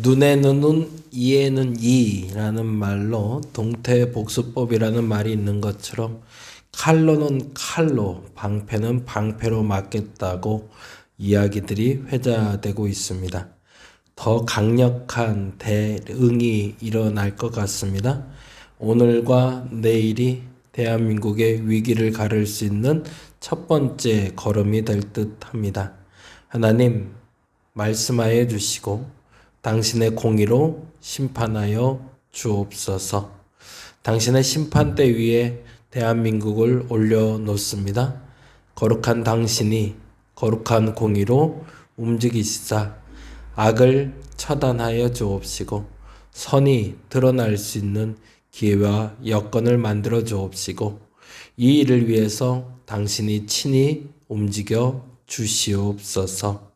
눈에는 눈, 이에는 이라는 말로 동태복수법이라는 말이 있는 것처럼 칼로는 칼로, 방패는 방패로 맞겠다고 이야기들이 회자되고 있습니다. 더 강력한 대응이 일어날 것 같습니다. 오늘과 내일이 대한민국의 위기를 가를 수 있는 첫 번째 걸음이 될 듯합니다. 하나님 말씀하여 주시고 당신의 공의로 심판하여 주옵소서. 당신의 심판대 위에 대한민국을 올려놓습니다. 거룩한 당신이 거룩한 공의로 움직이시사 악을 처단하여 주옵시고 선이 드러날 수 있는 기회와 여건을 만들어 주옵시고 이 일을 위해서 당신이 친히 움직여 주시옵소서.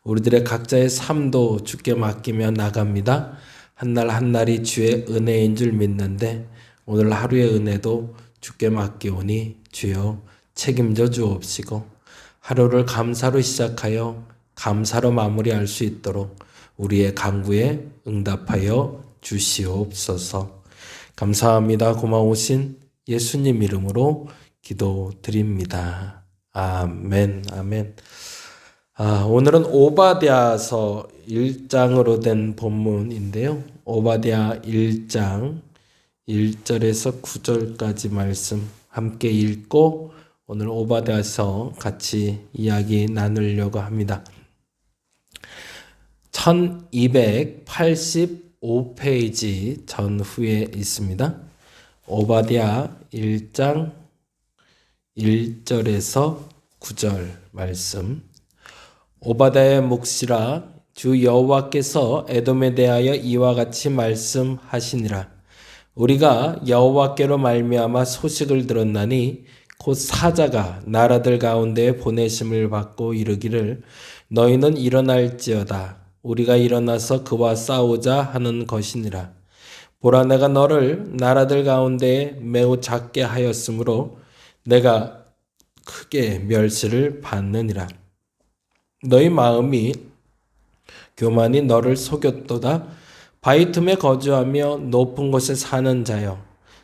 우리들의 각자의 삶도 주께 맡기며 나갑니다. 한날 한날이 주의 은혜인 줄 믿는데 오늘 하루의 은혜도 주께 맡기오니 주여 책임져 주옵시고 하루를 감사로 시작하여 감사로 마무리할 수 있도록 우리의 간구에 응답하여 주시옵소서. 감사합니다. 고마우신 예수님 이름으로 기도드립니다. 아멘. 아멘. 오늘은 오바댜서 1장으로 된 본문인데요. 오바댜 1장 1절에서 9절까지 말씀 함께 읽고 오늘 오바댜서 같이 이야기 나누려고 합니다. 1285페이지 전후에 있습니다. 오바댜 1장 1절에서 9절 말씀. 오바댜의 묵시라 주 여호와께서 에돔에 대하여 이와 같이 말씀하시니라. 우리가 여호와께로 말미암아 소식을 들었나니 곧 사자가 나라들 가운데 보내심을 받고 이르기를 너희는 일어날지어다. 우리가 일어나서 그와 싸우자 하는 것이니라. 보라 내가 너를 나라들 가운데 매우 작게 하였으므로 내가 크게 멸시를 받느니라. 너희 마음이 교만이 너를 속였도다. 바위 틈에 거주하며 높은 곳에 사는 자여,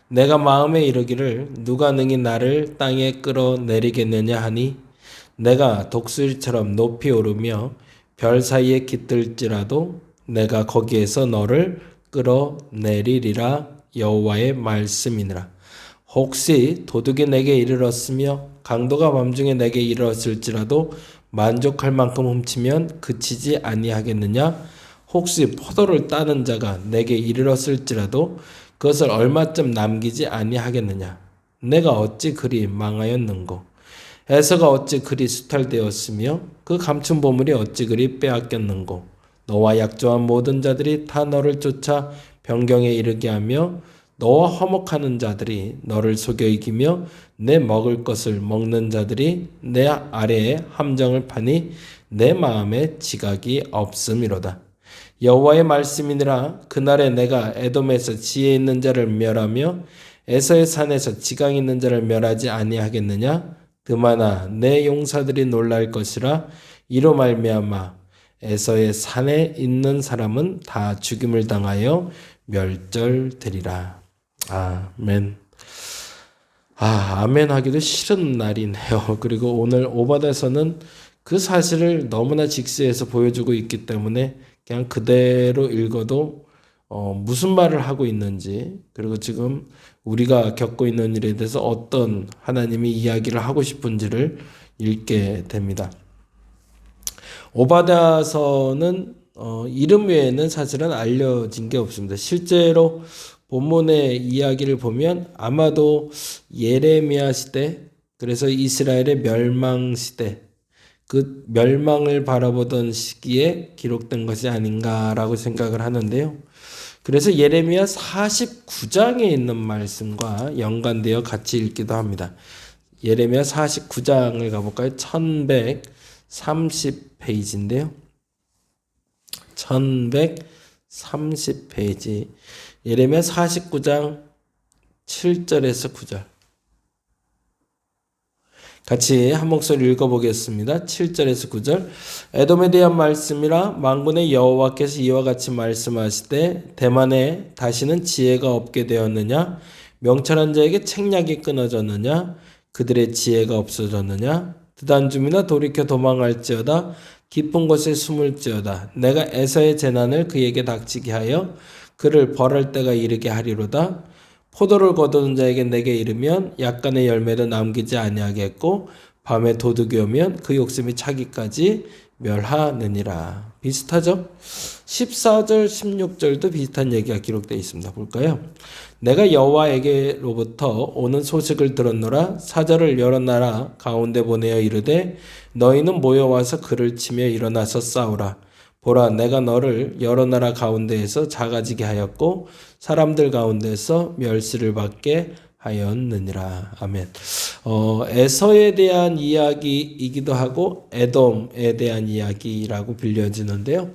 내가 마음에 이르기를 누가 능히 나를 땅에 끌어내리겠느냐 하니 내가 독수리처럼 높이 오르며 별 사이에 깃들지라도 내가 거기에서 너를 끌어내리리라. 여호와의 말씀이니라. 혹시 도둑이 내게 이르렀으며 강도가 밤중에 내게 이르렀을지라도 만족할 만큼 훔치면 그치지 아니하겠느냐? 혹시 포도를 따는 자가 내게 이르렀을지라도 그것을 얼마쯤 남기지 아니하겠느냐? 내가 어찌 그리 망하였는고? 에서가 어찌 그리 수탈되었으며 그 감춘 보물이 어찌 그리 빼앗겼는고? 너와 약조한 모든 자들이 다 너를 쫓아 변경에 이르게 하며 너와 화목하는 자들이 너를 속여 이기며 내 먹을 것을 먹는 자들이 내 아래에 함정을 파니 내 마음에 지각이 없음이로다. 여호와의 말씀이니라. 그날에 내가 에돔에서 지혜 있는 자를 멸하며 에서의 산에서 지강 있는 자를 멸하지 아니하겠느냐? 그마나 내 용사들이 놀랄 것이라. 이로 말미암아 에서의 산에 있는 사람은 다 죽임을 당하여 멸절되리라. 아멘. 아멘 하기도 싫은 날이네요. 그리고 오늘 오바댜서는 그 사실을 너무나 직시해서 보여주고 있기 때문에 그냥 그대로 읽어도 무슨 말을 하고 있는지, 그리고 지금 우리가 겪고 있는 일에 대해서 어떤 하나님이 이야기를 하고 싶은지를 읽게 됩니다. 오바댜서는 이름 외에는 사실은 알려진 게 없습니다. 실제로 본문의 이야기를 보면 아마도 예레미야 시대, 그래서 이스라엘의 멸망 시대, 그 멸망을 바라보던 시기에 기록된 것이 아닌가라고 생각을 하는데요. 그래서 예레미야 49장에 있는 말씀과 연관되어 같이 읽기도 합니다. 예레미야 49장을 가볼까요? 1130페이지인데요. 1130페이지. 예레미야 49장 7절에서 9절. 같이 한 목소리 읽어보겠습니다. 7절에서 9절. 에돔에 대한 말씀이라 만군의 여호와께서 이와 같이 말씀하시되 대만에 다시는 지혜가 없게 되었느냐? 명철한 자에게 책략이 끊어졌느냐? 그들의 지혜가 없어졌느냐? 드단줌이나 돌이켜 도망할지어다. 깊은 곳에 숨을지어다. 내가 에서의 재난을 그에게 닥치게 하여 그를 벌할 때가 이르게 하리로다. 포도를 거두는 자에게 내게 이르면 약간의 열매도 남기지 아니하겠고 밤에 도둑이 오면 그 욕심이 차기까지 멸하느니라. 비슷하죠? 14절 16절도 비슷한 얘기가 기록되어 있습니다. 볼까요? 내가 여호와에게로부터 오는 소식을 들었노라. 사자를 여러 나라 가운데 보내어 이르되 너희는 모여와서 그를 치며 일어나서 싸우라. 보라, 내가 너를 여러 나라 가운데에서 작아지게 하였고 사람들 가운데서 멸시를 받게 하였느니라. 아멘. 에서에 대한 이야기이기도 하고 에돔에 대한 이야기라고 빌려지는데요.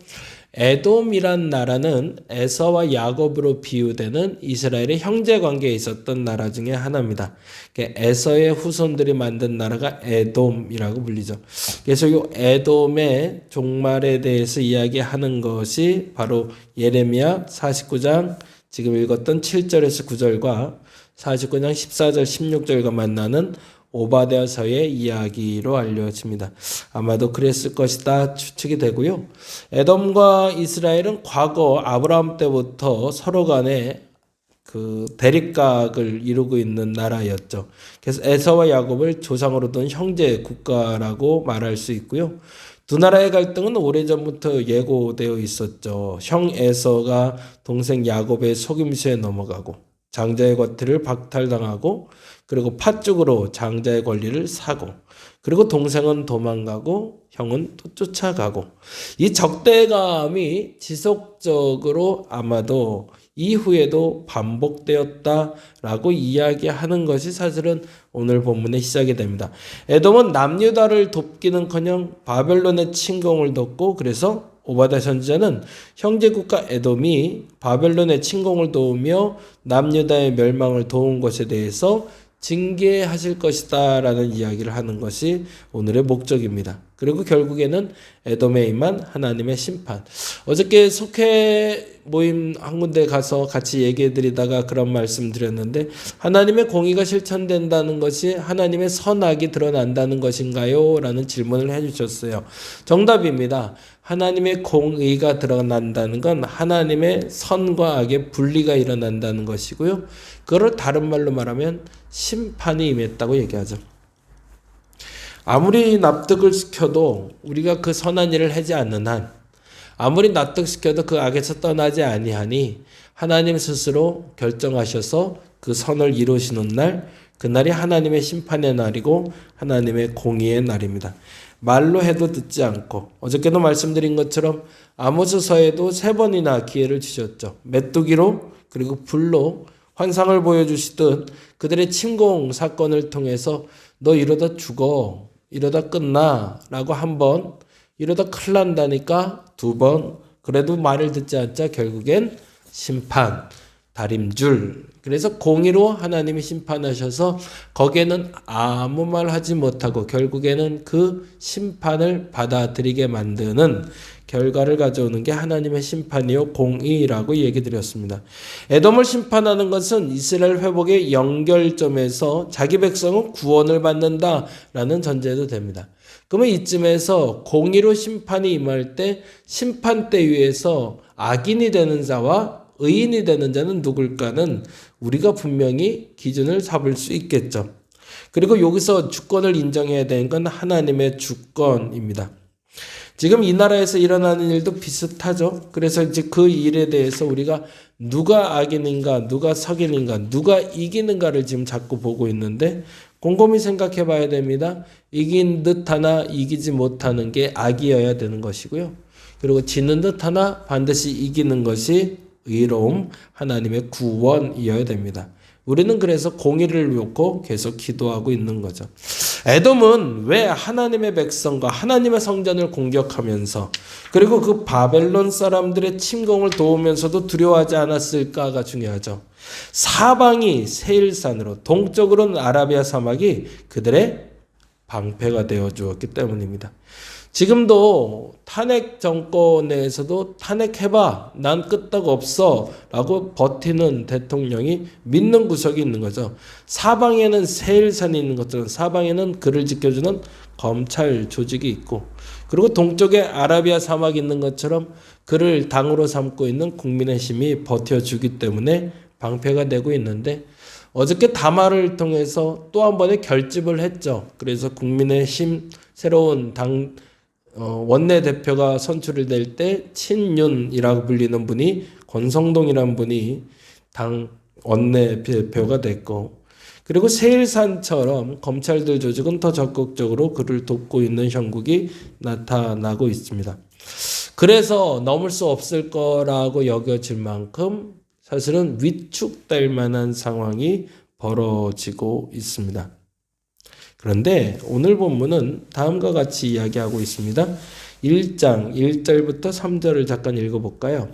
에돔이란 나라는 에서와 야곱으로 비유되는 이스라엘의 형제 관계에 있었던 나라 중에 하나입니다. 에서의 후손들이 만든 나라가 에돔이라고 불리죠. 그래서 이 에돔의 종말에 대해서 이야기하는 것이 바로 예레미야 49장 지금 읽었던 7절에서 9절과 49장 14절 16절과 만나는 오바댜서의 이야기로 알려집니다. 아마도 그랬을 것이다 추측이 되고요. 에돔과 이스라엘은 과거 아브라함 때부터 서로 간에 그 대립각을 이루고 있는 나라였죠. 그래서 에서와 야곱을 조상으로 둔 형제 국가라고 말할 수 있고요. 두 나라의 갈등은 오래전부터 예고되어 있었죠. 형 에서가 동생 야곱의 속임수에 넘어가고 장자의 권리를 박탈당하고 그리고 팥죽으로 장자의 권리를 사고 그리고 동생은 도망가고 형은 또 쫓아가고 이 적대감이 지속적으로 아마도 이후에도 반복되었다라고 이야기하는 것이 사실은 오늘 본문의 시작이 됩니다. 에돔은 남유다를 돕기는커녕 바벨론의 침공을 돕고 그래서 오바댜 선지자는 형제국가 에돔이 바벨론의 침공을 도우며 남유다의 멸망을 도운 것에 대해서 징계하실 것이다 라는 이야기를 하는 것이 오늘의 목적입니다. 그리고 결국에는 에돔에 임한 하나님의 심판. 어저께 속회 모임 한 군데 가서 같이 얘기해 드리다가 그런 말씀 드렸는데 하나님의 공의가 실천된다는 것이 하나님의 선악이 드러난다는 것인가요? 라는 질문을 해 주셨어요. 정답입니다. 하나님의 공의가 드러난다는 건 하나님의 선과 악의 분리가 일어난다는 것이고요. 그걸 다른 말로 말하면 심판이 임했다고 얘기하죠. 아무리 납득을 시켜도 우리가 그 선한 일을 하지 않는 한 아무리 납득시켜도 그 악에서 떠나지 아니하니 하나님 스스로 결정하셔서 그 선을 이루시는 날 그날이 하나님의 심판의 날이고 하나님의 공의의 날입니다. 말로 해도 듣지 않고 어저께도 말씀드린 것처럼 아모스서에도 3번이나 기회를 주셨죠. 메뚜기로 그리고 불로 환상을 보여주시듯 그들의 침공 사건을 통해서 너 이러다 죽어 이러다 끝나 라고 한 번 이러다 큰일 난다니까 2번 그래도 말을 듣지 않자 결국엔 심판 다림줄 그래서 공의로 하나님이 심판하셔서 거기에는 아무 말 하지 못하고 결국에는 그 심판을 받아들이게 만드는 결과를 가져오는 게 하나님의 심판이요 공의라고 얘기 드렸습니다. 에돔을 심판하는 것은 이스라엘 회복의 연결점에서 자기 백성은 구원을 받는다라는 전제도 됩니다. 그러면 이쯤에서 공의로 심판이 임할 때 심판대 위에서 악인이 되는 자와 의인이 되는 자는 누굴까는 우리가 분명히 기준을 잡을 수 있겠죠. 그리고 여기서 주권을 인정해야 되는 건 하나님의 주권입니다. 지금 이 나라에서 일어나는 일도 비슷하죠. 그래서 이제 그 일에 대해서 우리가 누가 악인인가, 누가 석인인가, 누가 이기는가를 지금 자꾸 보고 있는데 곰곰이 생각해 봐야 됩니다. 이긴 듯 하나 이기지 못하는 게 악이어야 되는 것이고요. 그리고 지는 듯 하나 반드시 이기는 것이 의로움, 하나님의 구원이어야 됩니다. 우리는 그래서 공의를 놓고 계속 기도하고 있는 거죠. 에돔은 왜 하나님의 백성과 하나님의 성전을 공격하면서 그리고 그 바벨론 사람들의 침공을 도우면서도 두려워하지 않았을까가 중요하죠. 사방이 세일산으로 동쪽으로는 아라비아 사막이 그들의 방패가 되어 주었기 때문입니다. 지금도 탄핵 정권에서도 탄핵해봐, 난 끄떡 없어 라고 버티는 대통령이 믿는 구석이 있는 거죠. 사방에는 세일산이 있는 것처럼 사방에는 그를 지켜주는 검찰 조직이 있고, 그리고 동쪽에 아라비아 사막이 있는 것처럼 그를 당으로 삼고 있는 국민의힘이 버텨주기 때문에 방패가 되고 있는데, 어저께 담화를 통해서 또 한 번의 결집을 했죠. 그래서 국민의힘 새로운 당 원내대표가 선출이 될 때 친윤이라고 불리는 분이 권성동이라는 분이 당 원내대표가 됐고, 그리고 세일산처럼 검찰들 조직은 더 적극적으로 그를 돕고 있는 형국이 나타나고 있습니다. 그래서 넘을 수 없을 거라고 여겨질 만큼 사실은 위축될 만한 상황이 벌어지고 있습니다. 그런데 오늘 본문은 다음과 같이 이야기하고 있습니다. 1장 1절부터 3절을 잠깐 읽어볼까요?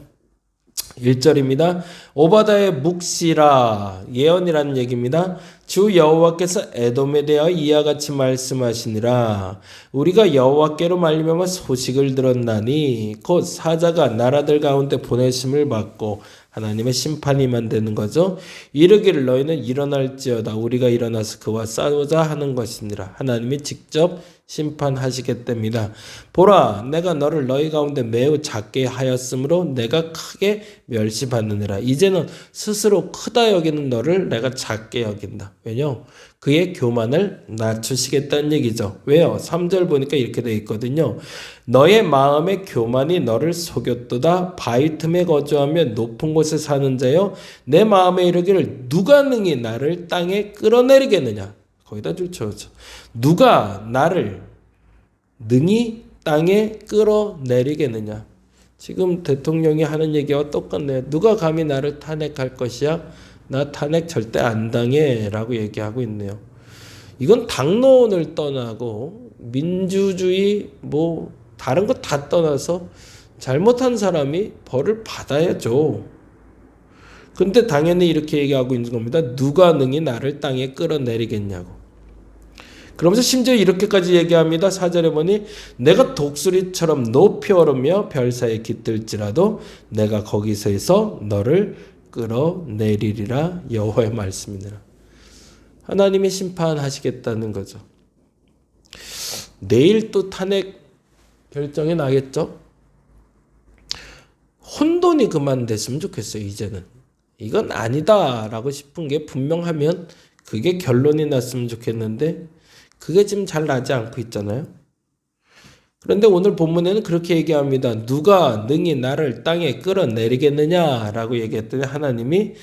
1절입니다. 오바다의 묵시라, 예언이라는 얘기입니다. 주 여호와께서 에돔에 대하여 이와 같이 말씀하시니라. 우리가 여호와께로 말미암아 소식을 들었나니 곧 사자가 나라들 가운데 보내심을 받고 하나님의 심판이 만드는 거죠. 이르기를 너희는 일어날지어다. 우리가 일어나서 그와 싸우자 하는 것이니라. 하나님이 직접 심판하시겠답니다. 보라, 내가 너를 너희 가운데 매우 작게 하였으므로 내가 크게 멸시받느니라. 이제는 스스로 크다 여기는 너를 내가 작게 여긴다. 왜냐? 그의 교만을 낮추시겠다는 얘기죠. 왜요? 3절 보니까 이렇게 되어 있거든요. 너의 마음의 교만이 너를 속였도다. 바위 틈에 거주하며 높은 곳에 사는 자여, 내 마음에 이르기를 누가 능히 나를 땅에 끌어내리겠느냐. 거기다 줄 쳐죠. 누가 나를 능히 땅에 끌어내리겠느냐. 지금 대통령이 하는 얘기와 똑같네요. 누가 감히 나를 탄핵할 것이야? 나 탄핵 절대 안 당해 라고 얘기하고 있네요. 이건 당론을 떠나고 민주주의 다른 거 다 떠나서 잘못한 사람이 벌을 받아야죠. 근데 당연히 이렇게 얘기하고 있는 겁니다. 누가 능히 나를 땅에 끌어내리겠냐고. 그러면서 심지어 이렇게까지 얘기합니다. 4절에 보니 내가 독수리처럼 높이 오르며 별 사이에 깃들지라도 내가 거기서에서 너를 끌어내리리라. 여호와의 말씀이니라. 하나님이 심판하시겠다는 거죠. 내일 또 탄핵 결정이 나겠죠. 혼돈이 그만 됐으면 좋겠어요. 이제는 이건 아니다라고 싶은 게 분명하면 그게 결론이 났으면 좋겠는데 그게 지금 잘 나지 않고 있잖아요. 그런데 오늘 본문에는 그렇게 얘기합니다. 누가 능히 나를 땅에 끌어내리겠느냐라고 얘기했더니 하나님이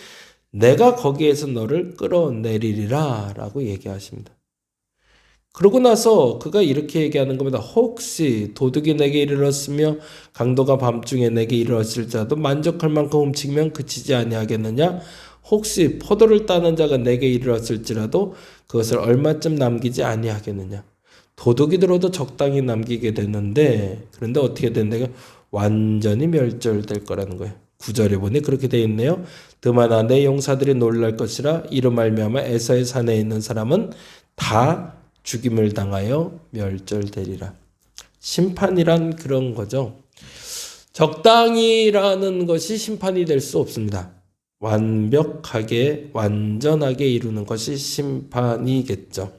내가 거기에서 너를 끌어내리리라 라고 얘기하십니다. 그러고 나서 그가 이렇게 얘기하는 겁니다. 혹시 도둑이 내게 이르렀으며 강도가 밤중에 내게 이르렀을지라도 만족할 만큼 훔치면 그치지 아니하겠느냐? 혹시 포도를 따는 자가 내게 이르렀을지라도 그것을 얼마쯤 남기지 아니하겠느냐? 도둑이 들어도 적당히 남기게 되는데, 그런데 어떻게 된다고? 완전히 멸절될 거라는 거예요. 9절에 보니 그렇게 되어 있네요. 드마나 내 용사들이 놀랄 것이라. 이로 말미암아 에사의 산에 있는 사람은 다 죽임을 당하여 멸절되리라. 심판이란 그런 거죠. 적당히라는 것이 심판이 될 수 없습니다. 완벽하게 완전하게 이루는 것이 심판이겠죠.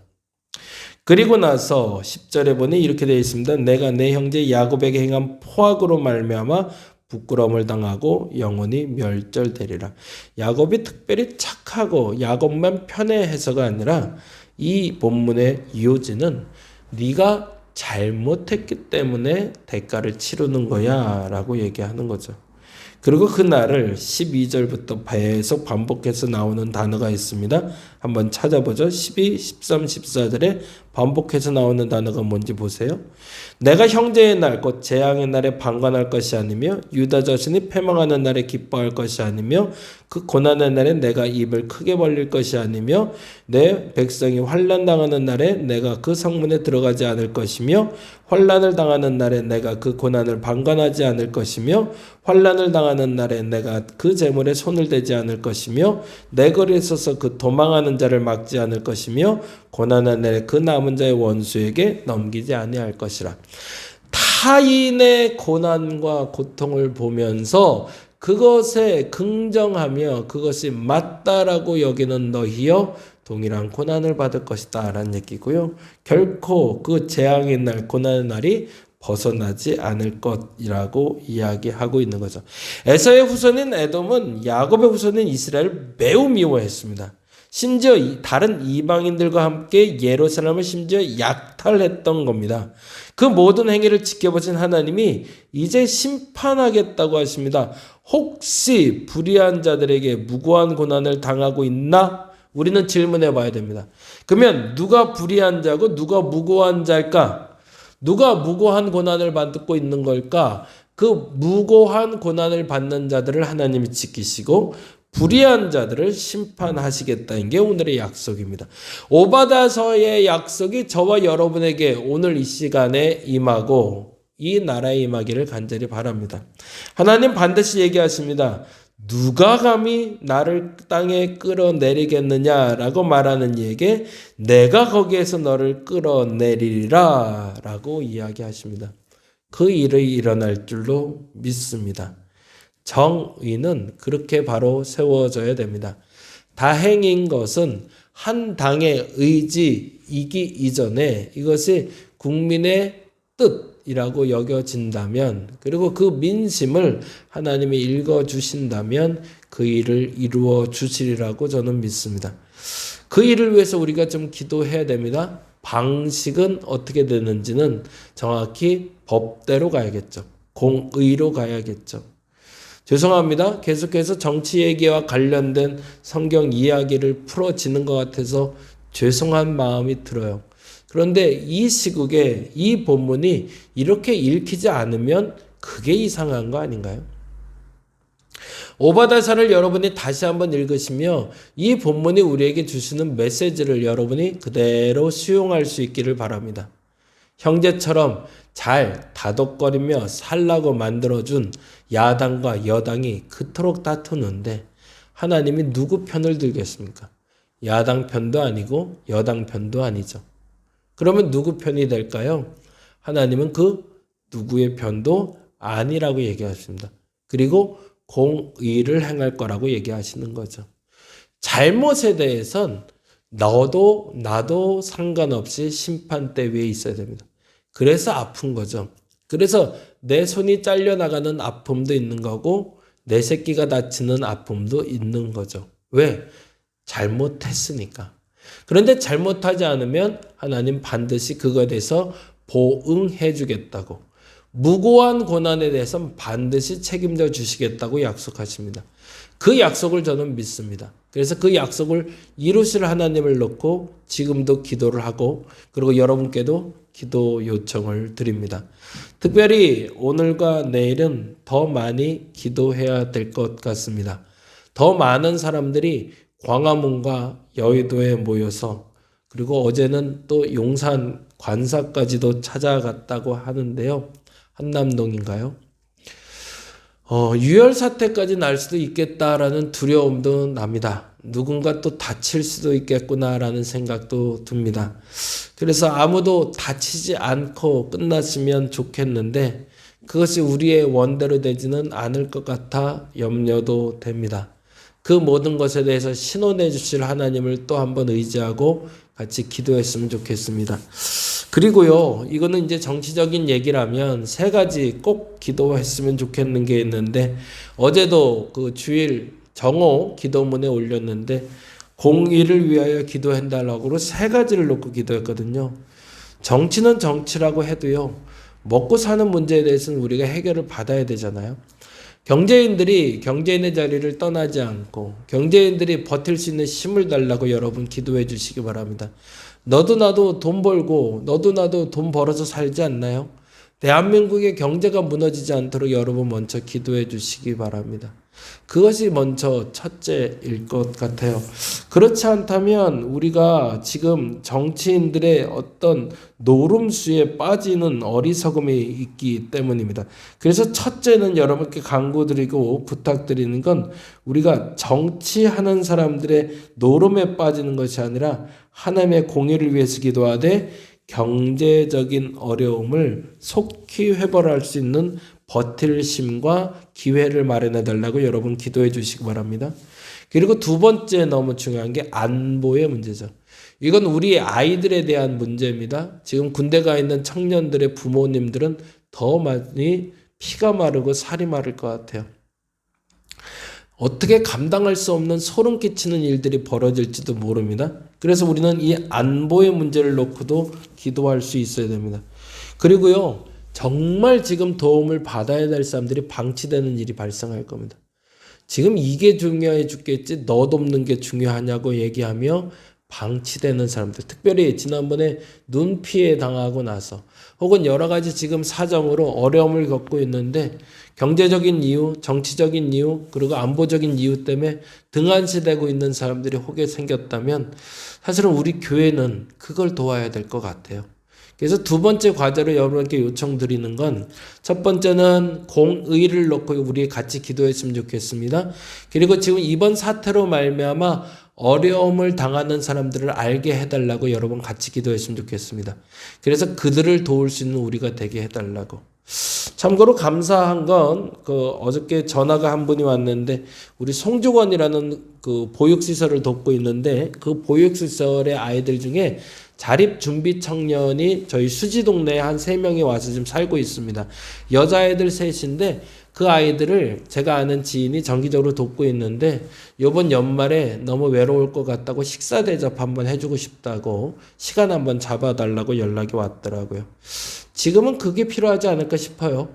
그리고 나서 10절에 보니 이렇게 되어 있습니다. 내가 내 형제 야곱에게 행한 포악으로 말미암아 부끄러움을 당하고 영원히 멸절되리라. 야곱이 특별히 착하고 야곱만 편애해서가 아니라 이 본문의 요지는 네가 잘못했기 때문에 대가를 치르는 거야 라고 얘기하는 거죠. 그리고 그 날을 12절부터 계속 반복해서 나오는 단어가 있습니다. 한번 찾아보죠. 12, 13, 14절에 반복해서 나오는 단어가 뭔지 보세요. 내가 형제의 날 곧 재앙의 날에 방관할 것이 아니며 유다 자손이 패망하는 날에 기뻐할 것이 아니며 그 고난의 날에 내가 입을 크게 벌릴 것이 아니며 내 백성이 환난 당하는 날에 내가 그 성문에 들어가지 않을 것이며 환난을 당하는 날에 내가 그 고난을 방관하지 않을 것이며 환난을 당하는 날에 내가 그 재물에 손을 대지 않을 것이며 내 거리에 서서 그 도망하는 남은 자를 막지 않을 것이며 고난의 날에 그 남은 자의 원수에게 넘기지 아니할 것이라. 타인의 고난과 고통을 보면서 그것에 긍정하며 그것이 맞다라고 여기는 너희여 동일한 고난을 받을 것이다 라는 얘기고요. 결코 그 재앙의 날, 고난의 날이 벗어나지 않을 것이라고 이야기하고 있는 거죠. 에서의 후손인 에돔은 야곱의 후손인 이스라엘을 매우 미워했습니다. 심지어 다른 이방인들과 함께 예루살렘을 심지어 약탈했던 겁니다. 그 모든 행위를 지켜보신 하나님이 이제 심판하겠다고 하십니다. 혹시 불의한 자들에게 무고한 고난을 당하고 있나? 우리는 질문해 봐야 됩니다. 그러면 누가 불의한 자고 누가 무고한 자일까? 누가 무고한 고난을 받고 있는 걸까? 그 무고한 고난을 받는 자들을 하나님이 지키시고 불의한 자들을 심판하시겠다는 게 오늘의 약속입니다. 오바다서의 약속이 저와 여러분에게 오늘 이 시간에 임하고 이 나라에 임하기를 간절히 바랍니다. 하나님 반드시 얘기하십니다. 누가 감히 나를 땅에 끌어내리겠느냐라고 말하는 이에게 내가 거기에서 너를 끌어내리리라 라고 이야기하십니다. 그 일이 일어날 줄로 믿습니다. 정의는 그렇게 바로 세워져야 됩니다. 다행인 것은 한 당의 의지이기 이전에 이것이 국민의 뜻이라고 여겨진다면, 그리고 그 민심을 하나님이 읽어주신다면 그 일을 이루어 주시리라고 저는 믿습니다. 그 일을 위해서 우리가 좀 기도해야 됩니다. 방식은 어떻게 되는지는 정확히 법대로 가야겠죠. 공의로 가야겠죠. 죄송합니다. 계속해서 정치 얘기와 관련된 성경 이야기를 풀어지는 것 같아서 죄송한 마음이 들어요. 그런데 이 시국에 이 본문이 이렇게 읽히지 않으면 그게 이상한 거 아닌가요? 오바다서를 여러분이 다시 한번 읽으시며 이 본문이 우리에게 주시는 메시지를 여러분이 그대로 수용할 수 있기를 바랍니다. 형제처럼 잘 다독거리며 살라고 만들어준 야당과 여당이 그토록 다투는데 하나님이 누구 편을 들겠습니까? 야당 편도 아니고 여당 편도 아니죠. 그러면 누구 편이 될까요? 하나님은 그 누구의 편도 아니라고 얘기하십니다. 그리고 공의를 행할 거라고 얘기하시는 거죠. 잘못에 대해선 너도 나도 상관없이 심판대 위에 있어야 됩니다. 그래서 아픈 거죠. 그래서 내 손이 잘려나가는 아픔도 있는 거고 내 새끼가 다치는 아픔도 있는 거죠. 왜? 잘못했으니까. 그런데 잘못하지 않으면 하나님 반드시 그거에 대해서 보응해 주겠다고, 무고한 고난에 대해서는 반드시 책임져 주시겠다고 약속하십니다. 그 약속을 저는 믿습니다. 그래서 그 약속을 이루실 하나님을 놓고 지금도 기도를 하고, 그리고 여러분께도 기도 요청을 드립니다. 특별히 오늘과 내일은 더 많이 기도해야 될 것 같습니다. 더 많은 사람들이 광화문과 여의도에 모여서, 그리고 어제는 또 용산 관사까지도 찾아갔다고 하는데요. 한남동인가요? 유혈 사태까지 날 수도 있겠다라는 두려움도 납니다. 누군가 또 다칠 수도 있겠구나라는 생각도 듭니다. 그래서 아무도 다치지 않고 끝났으면 좋겠는데 그것이 우리의 원대로 되지는 않을 것 같아 염려도 됩니다. 그 모든 것에 대해서 신원해 주실 하나님을 또 한번 의지하고 같이 기도했으면 좋겠습니다. 그리고요, 이거는 이제 정치적인 얘기라면 세 가지 꼭 기도했으면 좋겠는 게 있는데, 어제도 그 주일 정오 기도문에 올렸는데 공의를 위하여 기도해달라고 세 가지를 놓고 기도했거든요. 정치는 정치라고 해도요, 먹고 사는 문제에 대해서는 우리가 해결을 받아야 되잖아요. 경제인들이 경제인의 자리를 떠나지 않고 경제인들이 버틸 수 있는 힘을 달라고 여러분 기도해 주시기 바랍니다. 너도 나도 돈 벌고 너도 나도 돈 벌어서 살지 않나요? 대한민국의 경제가 무너지지 않도록 여러분 먼저 기도해 주시기 바랍니다. 그것이 먼저 첫째일 것 같아요. 그렇지 않다면 우리가 지금 정치인들의 어떤 노름수에 빠지는 어리석음이 있기 때문입니다. 그래서 첫째는 여러분께 강구드리고 부탁드리는 건 우리가 정치하는 사람들의 노름에 빠지는 것이 아니라 하나님의 공의를 위해서 기도하되 경제적인 어려움을 속히 회복할 수 있는 버틸 힘과 기회를 마련해 달라고 여러분 기도해 주시기 바랍니다. 그리고 두 번째 너무 중요한 게 안보의 문제죠. 이건 우리 아이들에 대한 문제입니다. 지금 군대 가 있는 청년들의 부모님들은 더 많이 피가 마르고 살이 마를 것 같아요. 어떻게 감당할 수 없는 소름 끼치는 일들이 벌어질지도 모릅니다. 그래서 우리는 이 안보의 문제를 놓고도 기도할 수 있어야 됩니다. 그리고요, 정말 지금 도움을 받아야 될 사람들이 방치되는 일이 발생할 겁니다. 지금 이게 중요해 죽겠지 너 돕는 게 중요하냐고 얘기하며 방치되는 사람들, 특별히 지난번에 눈 피해 당하고 나서 혹은 여러 가지 지금 사정으로 어려움을 겪고 있는데 경제적인 이유, 정치적인 이유, 그리고 안보적인 이유 때문에 등한시되고 있는 사람들이 혹에 생겼다면 사실은 우리 교회는 그걸 도와야 될 것 같아요. 그래서 두 번째 과제로 여러분께 요청드리는 건 첫 번째는 공의를 놓고 우리 같이 기도했으면 좋겠습니다. 그리고 지금 이번 사태로 말미암아 어려움을 당하는 사람들을 알게 해달라고 여러분 같이 기도했으면 좋겠습니다. 그래서 그들을 도울 수 있는 우리가 되게 해달라고. 참고로 감사한 건 어저께 전화가 한 분이 왔는데 우리 송주원이라는 그 보육시설을 돕고 있는데 그 보육시설의 아이들 중에 자립준비 청년이 저희 수지 동네에 한 3명이 와서 지금 살고 있습니다. 여자아이들 셋인데 그 아이들을 제가 아는 지인이 정기적으로 돕고 있는데 이번 연말에 너무 외로울 것 같다고 식사 대접 한번 해주고 싶다고 시간 한번 잡아달라고 연락이 왔더라고요. 지금은 그게 필요하지 않을까 싶어요.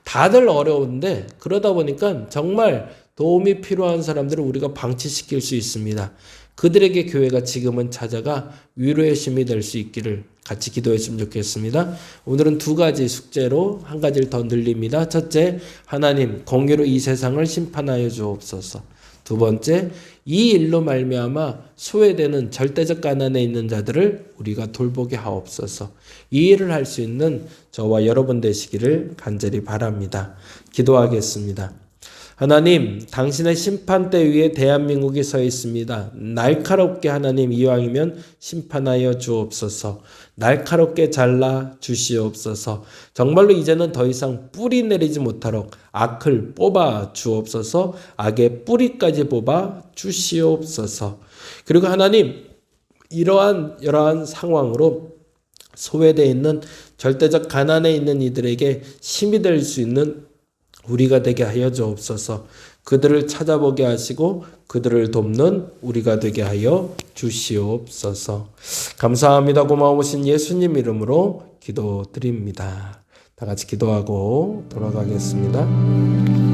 다들 어려운데 그러다 보니까 정말 도움이 필요한 사람들을 우리가 방치시킬 수 있습니다. 그들에게 교회가 지금은 찾아가 위로의 힘이 될 수 있기를 같이 기도했으면 좋겠습니다. 오늘은 두 가지 숙제로 한 가지를 더 늘립니다. 첫째, 하나님 공의로 이 세상을 심판하여 주옵소서. 두 번째, 이 일로 말미암아 소외되는 절대적 가난에 있는 자들을 우리가 돌보게 하옵소서. 이 일을 할 수 있는 저와 여러분 되시기를 간절히 바랍니다. 기도하겠습니다. 하나님, 당신의 심판대 위에 대한민국이 서 있습니다. 날카롭게 하나님 이왕이면 심판하여 주옵소서. 날카롭게 잘라 주시옵소서. 정말로 이제는 더 이상 뿌리 내리지 못하도록 악을 뽑아 주옵소서. 악의 뿌리까지 뽑아 주시옵소서. 그리고 하나님, 이러한 상황으로 소외되어 있는 절대적 가난에 있는 이들에게 힘이 될 수 있는 우리가 되게 하여 주옵소서. 그들을 찾아보게 하시고 그들을 돕는 우리가 되게 하여 주시옵소서. 감사합니다. 고마우신 예수님 이름으로 기도드립니다. 다 같이 기도하고 돌아가겠습니다.